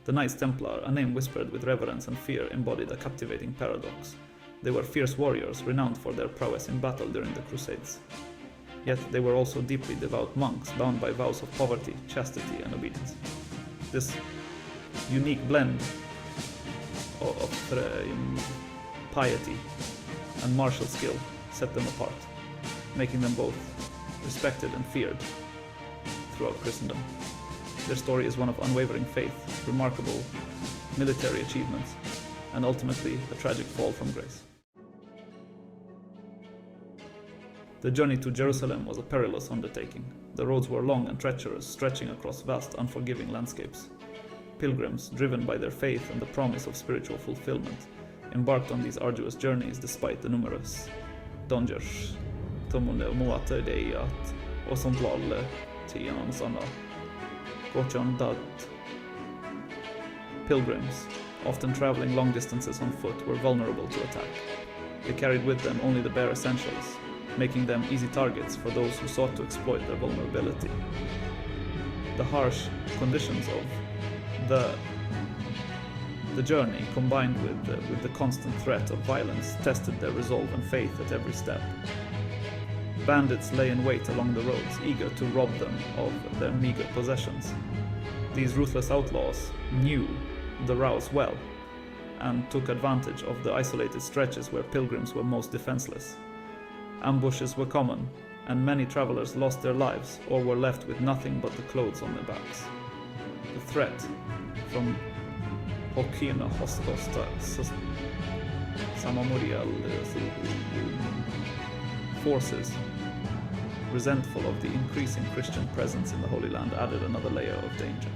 The Knights Templar, a name whispered with reverence and fear, embodied a captivating paradox. They were fierce warriors, renowned for their prowess in battle during the Crusades. Yet they were also deeply devout monks, bound by vows of poverty, chastity, and obedience. This unique blend of piety and martial skill set them apart, making them both respected and feared throughout Christendom. Their story is one of unwavering faith, remarkable military achievements, and ultimately a tragic fall from grace. The journey to Jerusalem was a perilous undertaking. The roads were long and treacherous, stretching across vast, unforgiving landscapes. Pilgrims, driven by their faith and the promise of spiritual fulfillment, embarked on these arduous journeys despite the numerous dangers. Pilgrims, often traveling long distances on foot, were vulnerable to attack. They carried with them only the bare essentials, making them easy targets for those who sought to exploit their vulnerability. The harsh conditions of the journey, combined with the constant threat of violence, tested their resolve and faith at every step. Bandits lay in wait along the roads, eager to rob them of their meager possessions. These ruthless outlaws knew the routes well and took advantage of the isolated stretches where pilgrims were most defenseless. Ambushes were common, and many travelers lost their lives or were left with nothing but the clothes on their backs. The threat from Hokina Samamurial forces, resentful of the increasing Christian presence in the Holy Land, added another layer of danger.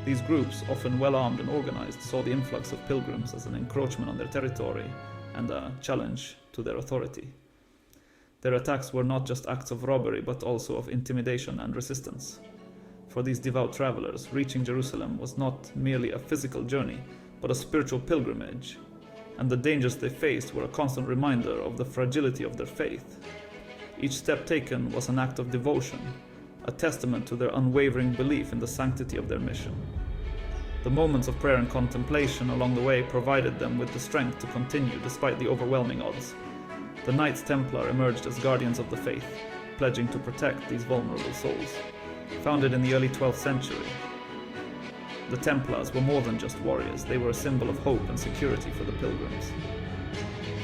These groups, often well-armed and organized, saw the influx of pilgrims as an encroachment on their territory and a challenge to their authority. Their attacks were not just acts of robbery, but also of intimidation and resistance. For these devout travelers, reaching Jerusalem was not merely a physical journey, but a spiritual pilgrimage, and the dangers they faced were a constant reminder of the fragility of their faith. Each step taken was an act of devotion, a testament to their unwavering belief in the sanctity of their mission. The moments of prayer and contemplation along the way provided them with the strength to continue despite the overwhelming odds. The Knights Templar emerged as guardians of the faith, pledging to protect these vulnerable souls. Founded in the early 12th century, the Templars were more than just warriors. They were a symbol of hope and security for the pilgrims.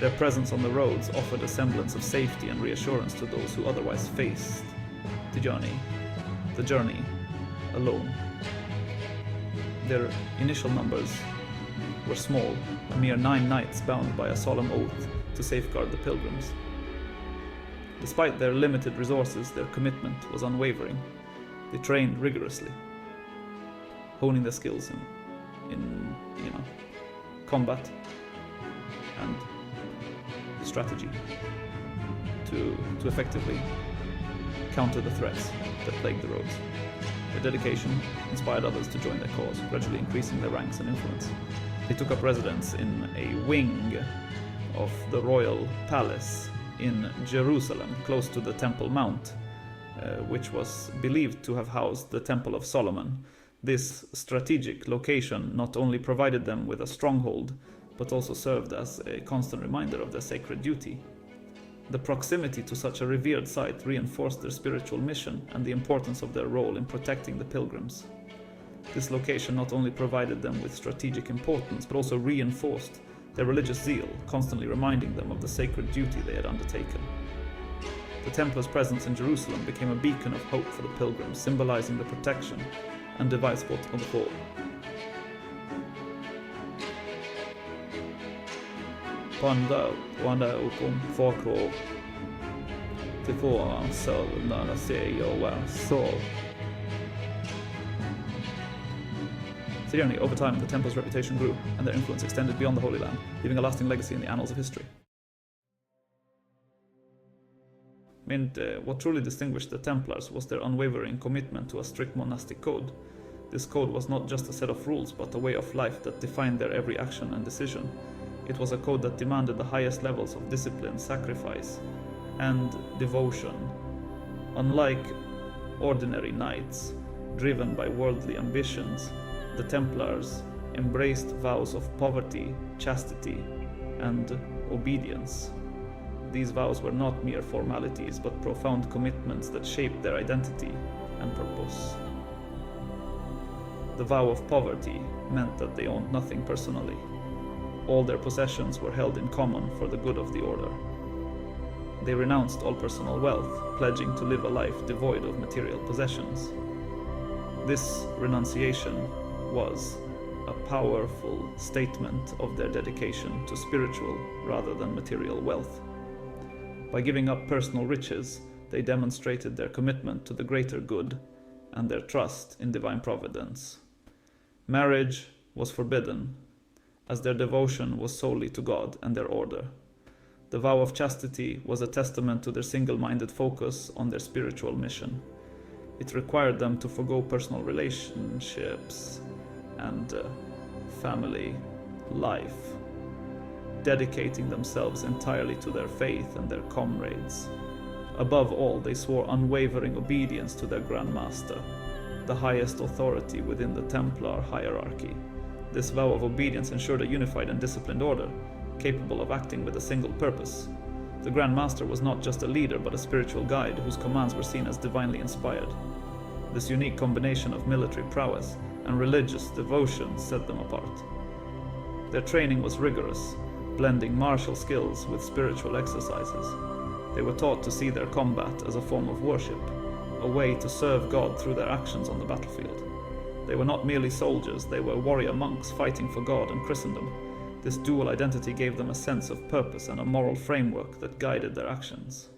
Their presence on the roads offered a semblance of safety and reassurance to those who otherwise faced the journey alone. Their initial numbers were small, a mere 9 knights bound by a solemn oath to safeguard the pilgrims. Despite their limited resources, their commitment was unwavering. They trained rigorously, honing their skills in combat and strategy to effectively counter the threats that plagued the roads. Their dedication inspired others to join their cause, gradually increasing their ranks and influence. They took up residence in a wing of the royal palace in Jerusalem, close to the Temple Mount, which was believed to have housed the Temple of Solomon. This strategic location not only provided them with a stronghold, but also served as a constant reminder of their sacred duty. The proximity to such a revered site reinforced their spiritual mission and the importance of their role in protecting the pilgrims. This location not only provided them with strategic importance, but also reinforced their religious zeal, constantly reminding them of the sacred duty they had undertaken. The Templars' presence in Jerusalem became a beacon of hope for the pilgrims, symbolizing the protection and device of the fall. Wanda ukum fokro tifo so na say so. Seriously, over time, the Templars' reputation grew, and their influence extended beyond the Holy Land, leaving a lasting legacy in the annals of history. What truly distinguished the Templars was their unwavering commitment to a strict monastic code. This code was not just a set of rules, but a way of life that defined their every action and decision. It was a code that demanded the highest levels of discipline, sacrifice, and devotion. Unlike ordinary knights, driven by worldly ambitions, the Templars embraced vows of poverty, chastity, and obedience. These vows were not mere formalities, but profound commitments that shaped their identity and purpose. The vow of poverty meant that they owned nothing personally. All their possessions were held in common for the good of the order. They renounced all personal wealth, pledging to live a life devoid of material possessions. This renunciation was a powerful statement of their dedication to spiritual rather than material wealth. By giving up personal riches, they demonstrated their commitment to the greater good and their trust in divine providence. Marriage was forbidden, as their devotion was solely to God and their order. The vow of chastity was a testament to their single-minded focus on their spiritual mission. It required them to forgo personal relationships and family life, dedicating themselves entirely to their faith and their comrades. Above all, they swore unwavering obedience to their Grand Master, the highest authority within the Templar hierarchy. This vow of obedience ensured a unified and disciplined order, capable of acting with a single purpose. The Grand Master was not just a leader, but a spiritual guide whose commands were seen as divinely inspired. This unique combination of military prowess and religious devotion set them apart. Their training was rigorous, blending martial skills with spiritual exercises. They were taught to see their combat as a form of worship, a way to serve God through their actions on the battlefield. They were not merely soldiers, they were warrior monks fighting for God and Christendom. This dual identity gave them a sense of purpose and a moral framework that guided their actions.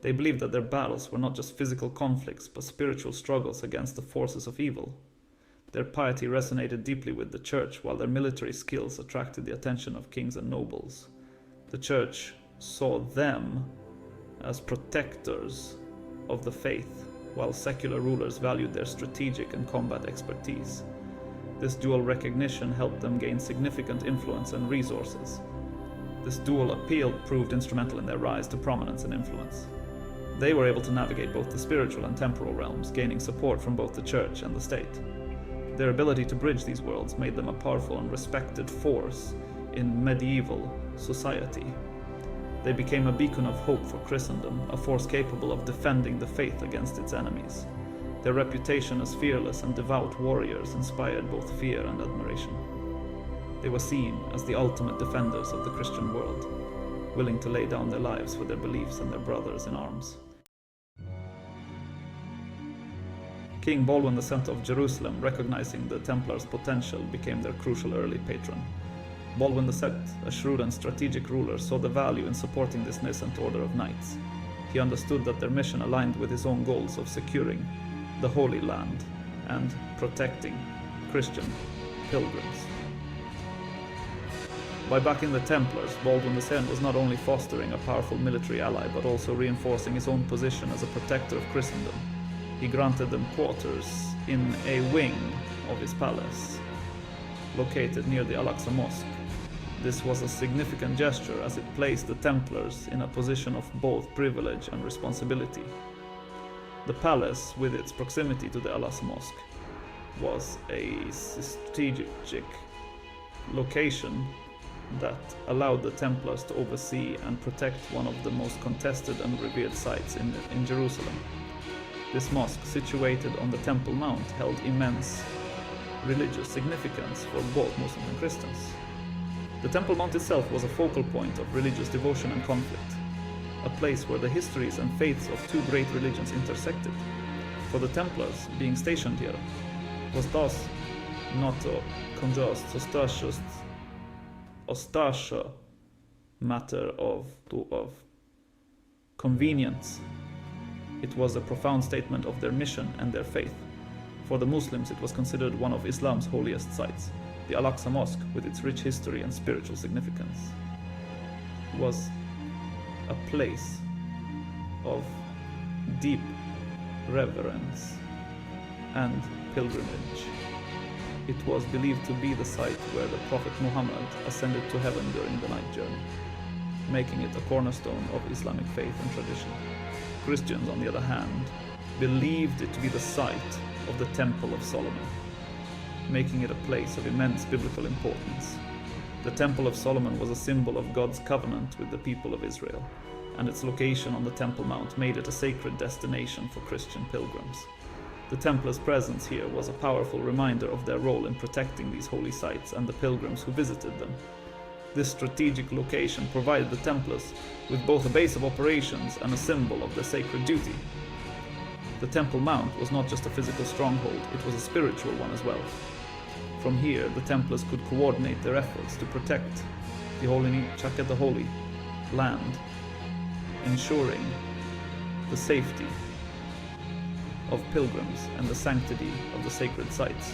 They believed that their battles were not just physical conflicts, but spiritual struggles against the forces of evil. Their piety resonated deeply with the church, while their military skills attracted the attention of kings and nobles. The church saw them as protectors of the faith, while secular rulers valued their strategic and combat expertise. This dual recognition helped them gain significant influence and resources. This dual appeal proved instrumental in their rise to prominence and influence. They were able to navigate both the spiritual and temporal realms, gaining support from both the church and the state. Their ability to bridge these worlds made them a powerful and respected force in medieval society. They became a beacon of hope for Christendom, a force capable of defending the faith against its enemies. Their reputation as fearless and devout warriors inspired both fear and admiration. They were seen as the ultimate defenders of the Christian world, willing to lay down their lives for their beliefs and their brothers in arms. King Baldwin II of Jerusalem, recognizing the Templars' potential, became their crucial early patron. Balwin II, a shrewd and strategic ruler, saw the value in supporting this nascent order of knights. He understood that their mission aligned with his own goals of securing the Holy Land and protecting Christian pilgrims. By backing the Templars, Baldwin II was not only fostering a powerful military ally, but also reinforcing his own position as a protector of Christendom. He granted them quarters in a wing of his palace, located near the al-Aqsa Mosque. This was a significant gesture, as it placed the Templars in a position of both privilege and responsibility. The palace, with its proximity to the al-Aqsa Mosque, was a strategic location that allowed the Templars to oversee and protect one of the most contested and revered sites in Jerusalem. This mosque, situated on the Temple Mount, held immense religious significance for both Muslims and Christians. The Temple Mount itself was a focal point of religious devotion and conflict, a place where the histories and faiths of two great religions intersected. For the Templars, being stationed here was thus not a ostasiă matter of convenience. It was a profound statement of their mission and their faith. For the Muslims, it was considered one of Islam's holiest sites. The Al-Aqsa Mosque, with its rich history and spiritual significance, was a place of deep reverence and pilgrimage. It was believed to be the site where the Prophet Muhammad ascended to heaven during the night journey, making it a cornerstone of Islamic faith and tradition. Christians, on the other hand, believed it to be the site of the Temple of Solomon. making it a place of immense biblical importance. The Temple of Solomon was a symbol of God's covenant with the people of Israel, and its location on the Temple Mount made it a sacred destination for Christian pilgrims. The Templars' presence here was a powerful reminder of their role in protecting these holy sites and the pilgrims who visited them. This strategic location provided the Templars with both a base of operations and a symbol of their sacred duty. The Temple Mount was not just a physical stronghold, it was a spiritual one as well. From here, the Templars could coordinate their efforts to protect the holy land, ensuring the safety of pilgrims and the sanctity of the sacred sites.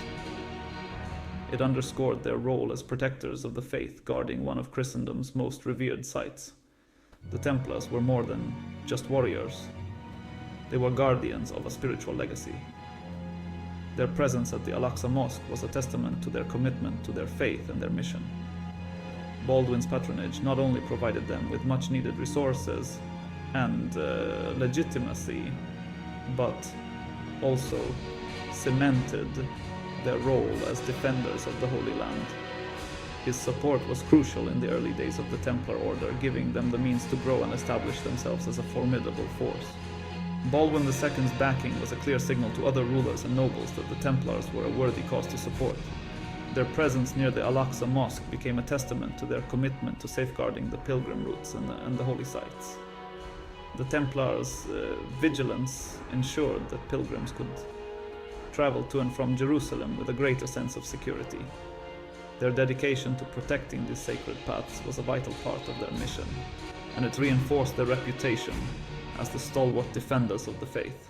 It underscored their role as protectors of the faith, guarding one of Christendom's most revered sites. The Templars were more than just warriors. They were guardians of a spiritual legacy. Their presence at the al-Aqsa Mosque was a testament to their commitment to their faith and their mission. Baldwin's patronage not only provided them with much-needed resources and legitimacy, but also cemented their role as defenders of the Holy Land. His support was crucial in the early days of the Templar Order, giving them the means to grow and establish themselves as a formidable force. Baldwin II's backing was a clear signal to other rulers and nobles that the Templars were a worthy cause to support. Their presence near the al-Aqsa Mosque became a testament to their commitment to safeguarding the pilgrim routes and the holy sites. The Templars' vigilance ensured that pilgrims could travel to and from Jerusalem with a greater sense of security. Their dedication to protecting these sacred paths was a vital part of their mission, and it reinforced their reputation as the stalwart defenders of the faith.